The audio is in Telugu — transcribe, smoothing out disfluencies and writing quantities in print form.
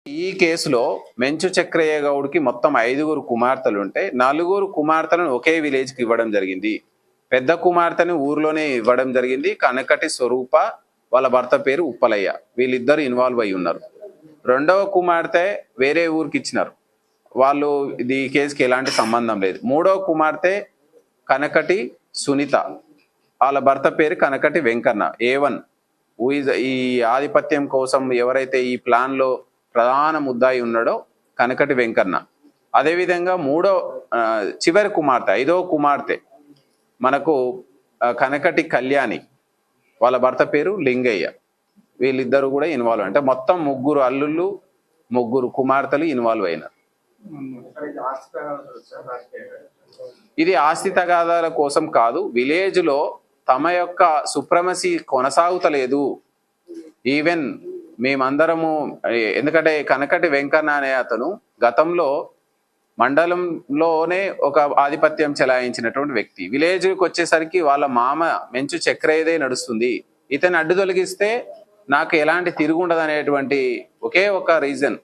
ఈ కేసులో మెంచు చక్రయ్య గౌడ్కి మొత్తం 5గురు కుమార్తెలు ఉంటే 4 కుమార్తెలను ఒకే విలేజ్కి ఇవ్వడం జరిగింది. పెద్ద కుమార్తెని ఊర్లోనే ఇవ్వడం జరిగింది. కనకటి స్వరూప, వాళ్ళ భర్త పేరు ఉప్పలయ్య, వీళ్ళిద్దరు ఇన్వాల్వ్ అయి ఉన్నారు. రెండవ కుమార్తె వేరే ఊరికి ఇచ్చినారు, వాళ్ళు ఈ కేసుకి ఎలాంటి సంబంధం లేదు. మూడవ కుమార్తె కనకటి సునీత, వాళ్ళ భర్త పేరు కనకటి వెంకన్న. A1 ఈ ఆధిపత్యం కోసం ఎవరైతే ఈ ప్లాన్ లో ప్రధాన ముద్దాయి ఉన్నాడో కనకటి వెంకన్న. అదేవిధంగా చివరి కుమార్తె 5వ కుమార్తె మనకు కనకటి కళ్యాణి, వాళ్ళ భర్త పేరు లింగయ్య. వీళ్ళిద్దరు కూడా ఇన్వాల్వ్, అంటే మొత్తం 3 అల్లుళ్ళు 3 కుమార్తెలు ఇన్వాల్వ్ అయినారు. ఇది ఆస్తి తగాదాల కోసం కాదు, విలేజ్ లో తమ యొక్క సుప్రమసీ కొనసాగుతలేదు. ఈవెన్ మేమందరము, ఎందుకంటే కనకటి వెంకన్న అనే అతను గతంలో మండలంలోనే ఒక ఆధిపత్యం చెలాయించినటువంటి వ్యక్తి. విలేజ్కి వచ్చేసరికి వాళ్ళ మామ మెంచు చక్రయ్యదే నడుస్తుంది, ఇతను అడ్డు తొలగిస్తే నాకు ఎలాంటి తిరుగుండదు అనేటువంటి ఒకే ఒక రీజన్